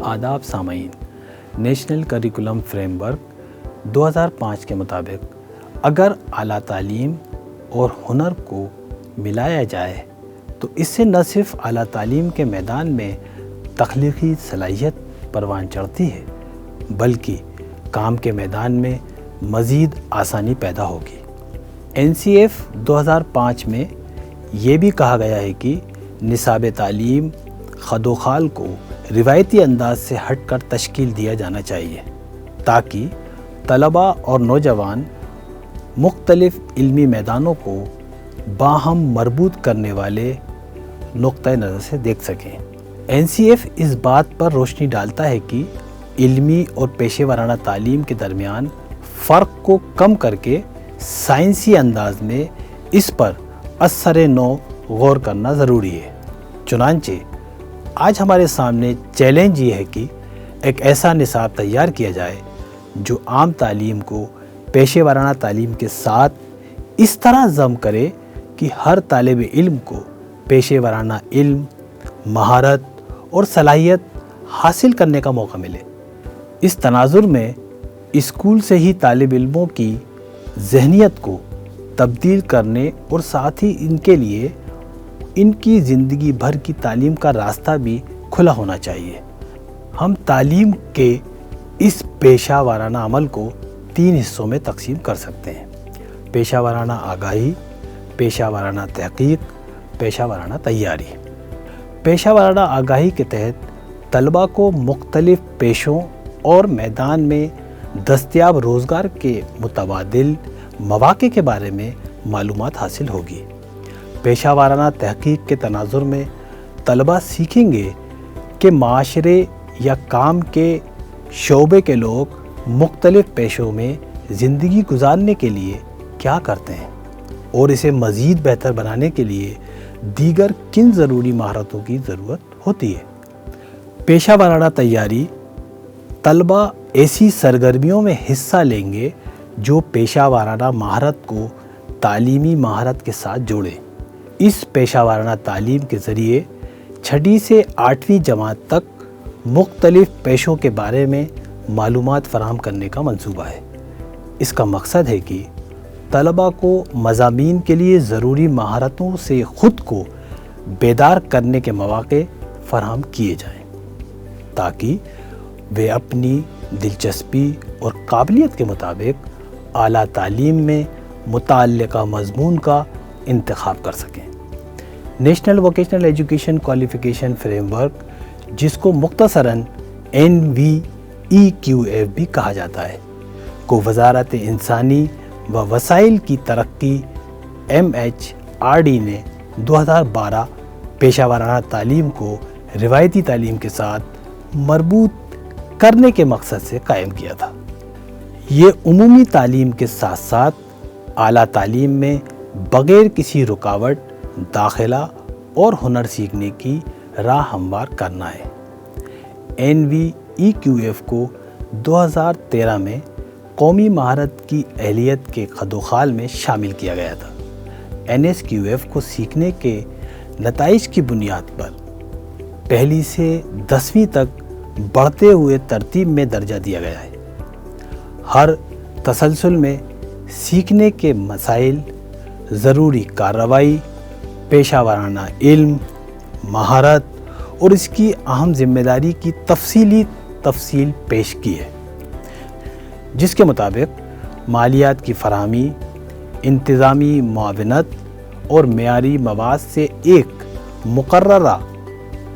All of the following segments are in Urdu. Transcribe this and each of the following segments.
آداب سامعین، نیشنل کریکولم فریم ورک 2005 کے مطابق اگر اعلیٰ تعلیم اور ہنر کو ملایا جائے تو اس سے نہ صرف اعلیٰ تعلیم کے میدان میں تخلیقی صلاحیت پروان چڑھتی ہے بلکہ کام کے میدان میں مزید آسانی پیدا ہوگی۔ NCF 2005 میں یہ بھی کہا گیا ہے کہ نصاب تعلیم خد و خال کو روایتی انداز سے ہٹ کر تشکیل دیا جانا چاہیے تاکہ طلباء اور نوجوان مختلف علمی میدانوں کو باہم مربوط کرنے والے نقطۂ نظر سے دیکھ سکیں۔ NCF اس بات پر روشنی ڈالتا ہے کہ علمی اور پیشہ ورانہ تعلیم کے درمیان فرق کو کم کر کے سائنسی انداز میں اس پر اثر نو غور کرنا ضروری ہے۔ چنانچہ آج ہمارے سامنے چیلنج یہ ہے کہ ایک ایسا نصاب تیار کیا جائے جو عام تعلیم کو پیشہ ورانہ تعلیم کے ساتھ اس طرح ضم کرے کہ ہر طالب علم کو پیشہ ورانہ علم، مہارت اور صلاحیت حاصل کرنے کا موقع ملے۔ اس تناظر میں اسکول سے ہی طالب علموں کی ذہنیت کو تبدیل کرنے اور ساتھ ہی ان کے لیے ان کی زندگی بھر کی تعلیم کا راستہ بھی کھلا ہونا چاہیے۔ ہم تعلیم کے اس پیشہ ورانہ عمل کو 3 حصوں میں تقسیم کر سکتے ہیں: پیشہ ورانہ آگاہی، پیشہ ورانہ تحقیق، پیشہ ورانہ تیاری۔ پیشہ ورانہ آگاہی کے تحت طلباء کو مختلف پیشوں اور میدان میں دستیاب روزگار کے متبادل مواقع کے بارے میں معلومات حاصل ہوگی۔ پیشہ ورانہ تحقیق کے تناظر میں طلباء سیکھیں گے کہ معاشرے یا کام کے شعبے کے لوگ مختلف پیشوں میں زندگی گزارنے کے لیے کیا کرتے ہیں اور اسے مزید بہتر بنانے کے لیے دیگر کن ضروری مہارتوں کی ضرورت ہوتی ہے۔ پیشہ ورانہ تیاری: طلباء ایسی سرگرمیوں میں حصہ لیں گے جو پیشہ ورانہ مہارت کو تعلیمی مہارت کے ساتھ جوڑیں۔ اس پیشہ ورانہ تعلیم کے ذریعے 6 سے 8ویں جماعت تک مختلف پیشوں کے بارے میں معلومات فراہم کرنے کا منصوبہ ہے۔ اس کا مقصد ہے کہ طلباء کو مضامین کے لیے ضروری مہارتوں سے خود کو بیدار کرنے کے مواقع فراہم کیے جائیں تاکہ وہ اپنی دلچسپی اور قابلیت کے مطابق اعلیٰ تعلیم میں متعلقہ مضمون کا انتخاب کر سکیں۔ National vocational education qualification frame work, جس کو مختصراً NVEQF بھی کہا جاتا ہے، کو وزارت انسانی و وسائل کی ترقی MHRD نے 2012 پیشہ ورانہ تعلیم کو روایتی تعلیم کے ساتھ مربوط کرنے کے مقصد سے قائم کیا تھا۔ یہ عمومی تعلیم کے ساتھ ساتھ اعلیٰ تعلیم میں بغیر کسی رکاوٹ داخلہ اور ہنر سیکھنے کی راہ ہموار کرنا ہے۔ NVEQF کو 2013 میں قومی مہارت کی اہلیت کے خد و خال میں شامل کیا گیا تھا۔ NSQF کو سیکھنے کے نتائج کی بنیاد پر پہلی سے 10ویں تک بڑھتے ہوئے ترتیب میں درجہ دیا گیا ہے۔ ہر تسلسل میں سیکھنے کے مسائل، ضروری کارروائی، پیشہ ورانہ علم، مہارت اور اس کی اہم ذمہ داری کی تفصیل پیش کی ہے، جس کے مطابق مالیات کی فراہمی، انتظامی معاونت اور معیاری مواد سے ایک مقررہ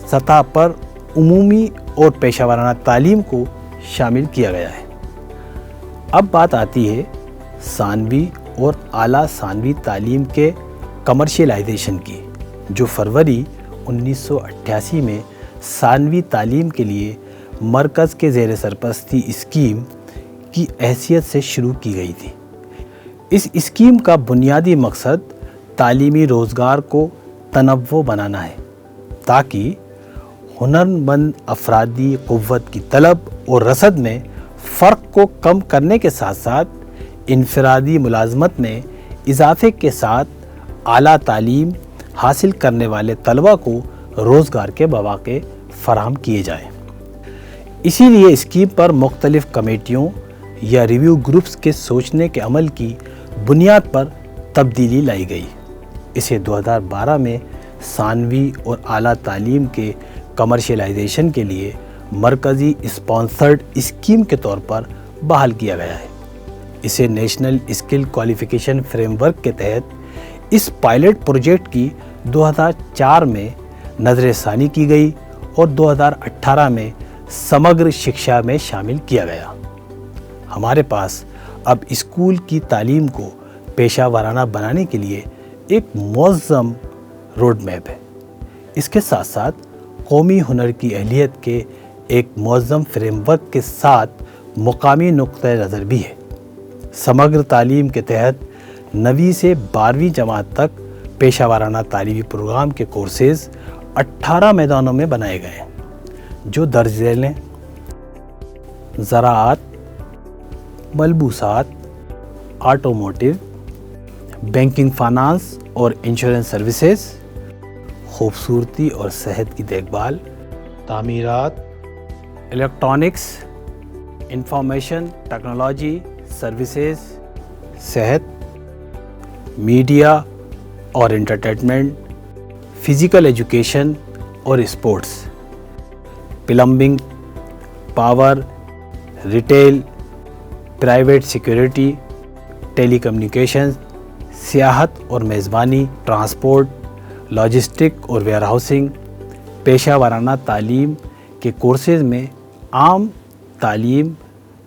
سطح پر عمومی اور پیشہ ورانہ تعلیم کو شامل کیا گیا ہے۔ اب بات آتی ہے ثانوی اور اعلیٰ ثانوی تعلیم کے کمرشلائزیشن کی، جو فروری 1988 میں ثانوی تعلیم کے لیے مرکز کے زیر سرپرستی اسکیم کی حیثیت سے شروع کی گئی تھی۔ اس اسکیم کا بنیادی مقصد تعلیمی روزگار کو تنوع بنانا ہے تاکہ ہنرمند افرادی قوت کی طلب اور رسد میں فرق کو کم کرنے کے ساتھ ساتھ انفرادی ملازمت میں اضافے کے ساتھ اعلیٰ تعلیم حاصل کرنے والے طلباء کو روزگار کے مواقع فراہم کیے جائیں۔ اسی لیے اسکیم پر مختلف کمیٹیوں یا ریویو گروپس کے سوچنے کے عمل کی بنیاد پر تبدیلی لائی گئی۔ اسے 2012 میں ثانوی اور اعلیٰ تعلیم کے کمرشلائزیشن کے لیے مرکزی اسپانسرڈ اسکیم کے طور پر بحال کیا گیا ہے۔ اسے national skill qualification frame work کے تحت اس پائلٹ پروجیکٹ کی 2004 میں نظر ثانی کی گئی اور 2018 میں سمگر شکشا میں شامل کیا گیا۔ ہمارے پاس اب اسکول کی تعلیم کو پیشہ ورانہ بنانے کے لیے ایک منظم روڈ میپ ہے۔ اس کے ساتھ ساتھ قومی ہنر کی اہلیت کے ایک منظم فریم ورک کے ساتھ مقامی نقطہ نظر بھی ہے۔ سمگر تعلیم کے تحت 9ویں سے 12ویں جماعت تک پیشہ ورانہ تعلیمی پروگرام کے کورسز 18 میدانوں میں بنائے گئے ہیں، جو درج ذیل ہیں: زراعت، ملبوسات، آٹوموٹیو، بینکنگ فائنانس اور انشورنس سروسز، خوبصورتی اور صحت کی دیکھ بھال، تعمیرات، الیکٹرانکس، انفارمیشن ٹیکنالوجی سروسز، صحت، میڈیا اور انٹرٹینمنٹ، فزیکل ایجوکیشن اور sports, plumbing, power, retail, private security, telecommunications, سیاحت اور میزبانی، ٹرانسپورٹ، لاجسٹک اور ویئر ہاؤسنگ۔ پیشہ ورانہ تعلیم کے کورسز میں عام تعلیم،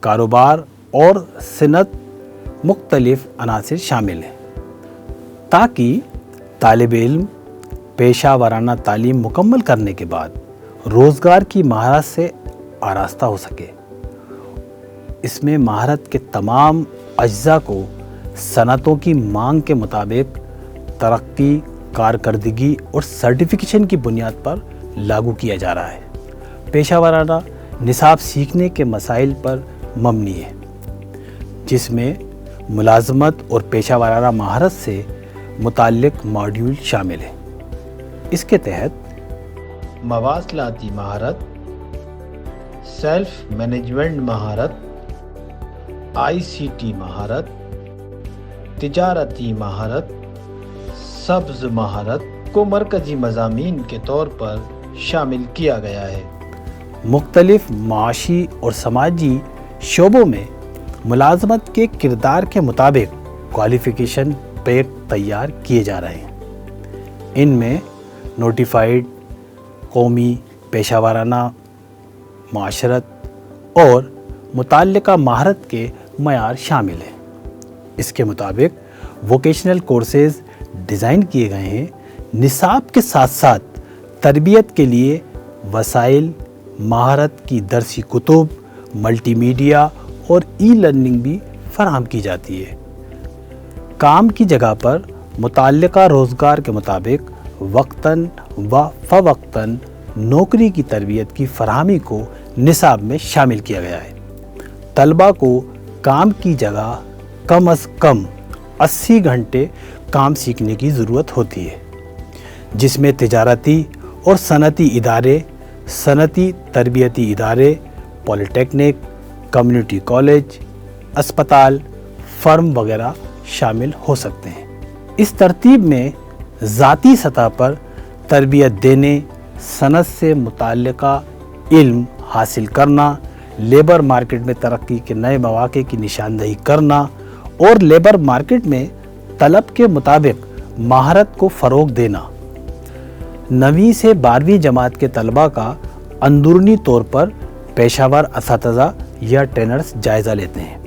کاروبار اور صنعت مختلف عناصر شامل ہیں، تاکہ طالب علم پیشہ ورانہ تعلیم مکمل کرنے کے بعد روزگار کی مہارت سے آراستہ ہو سکے۔ اس میں مہارت کے تمام اجزاء کو صنعتوں کی مانگ کے مطابق ترقی، کارکردگی اور سرٹیفکیشن کی بنیاد پر لاگو کیا جا رہا ہے۔ پیشہ ورانہ نصاب سیکھنے کے مسائل پر مبنی ہے، جس میں ملازمت اور پیشہ ورانہ مہارت سے متعلق ماڈیول شامل ہیں۔ اس کے تحت مواصلاتی مہارت، سیلف مینجمنٹ مہارت، ICT مہارت، تجارتی مہارت، سبز مہارت کو مرکزی مضامین کے طور پر شامل کیا گیا ہے۔ مختلف معاشی اور سماجی شعبوں میں ملازمت کے کردار کے مطابق کوالیفیکیشن پیک تیار کیے جا رہے ہیں۔ ان میں نوٹیفائڈ، قومی، پیشہ ورانہ معاشرت اور متعلقہ مہارت کے معیار شامل ہیں۔ اس کے مطابق ووکیشنل کورسز ڈیزائن کیے گئے ہیں۔ نصاب کے ساتھ ساتھ تربیت کے لیے وسائل، مہارت کی درسی کتب، ملٹی میڈیا اور لرننگ بھی فراہم کی جاتی ہے۔ کام کی جگہ پر متعلقہ روزگار کے مطابق وقتاً و فوقتاً نوکری کی تربیت کی فراہمی کو نصاب میں شامل کیا گیا ہے۔ طلباء کو کام کی جگہ کم از کم 80 گھنٹے کام سیکھنے کی ضرورت ہوتی ہے، جس میں تجارتی اور صنعتی ادارے، صنعتی تربیتی ادارے، پولی ٹیکنک، کمیونٹی کالج، اسپتال، فرم وغیرہ شامل ہو سکتے ہیں۔ اس ترتیب میں ذاتی سطح پر تربیت دینے، صنعت سے متعلقہ علم حاصل کرنا، لیبر مارکیٹ میں ترقی کے نئے مواقع کی نشاندہی کرنا اور لیبر مارکیٹ میں طلب کے مطابق مہارت کو فروغ دینا۔ 9ویں سے 12ویں جماعت کے طلباء کا اندرونی طور پر پیشہ ور اساتذہ یا ٹرینرز جائزہ لیتے ہیں۔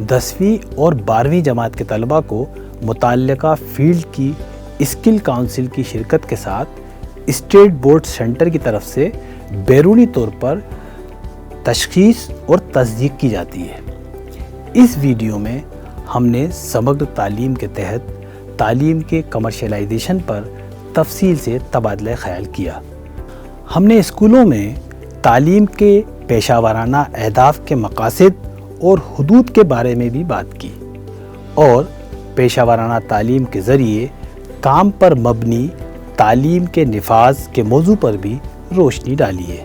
10ویں اور 12ویں جماعت کے طلباء کو متعلقہ فیلڈ کی اسکل کاؤنسل کی شرکت کے ساتھ اسٹیٹ بورڈ سینٹر کی طرف سے بیرونی طور پر تشخیص اور تصدیق کی جاتی ہے۔ اس ویڈیو میں ہم نے سمگر تعلیم کے تحت تعلیم کے کمرشلائزیشن پر تفصیل سے تبادلہ خیال کیا۔ ہم نے اسکولوں میں تعلیم کے پیشہ ورانہ اہداف کے مقاصد اور حدود کے بارے میں بھی بات کی اور پیشہ ورانہ تعلیم کے ذریعے کام پر مبنی تعلیم کے نفاذ کے موضوع پر بھی روشنی ڈالی ہے۔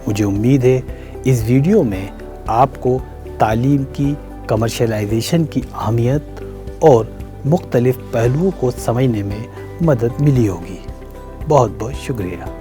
مجھے امید ہے اس ویڈیو میں آپ کو تعلیم کی کمرشلائزیشن کی اہمیت اور مختلف پہلوؤں کو سمجھنے میں مدد ملی ہوگی۔ بہت بہت شکریہ۔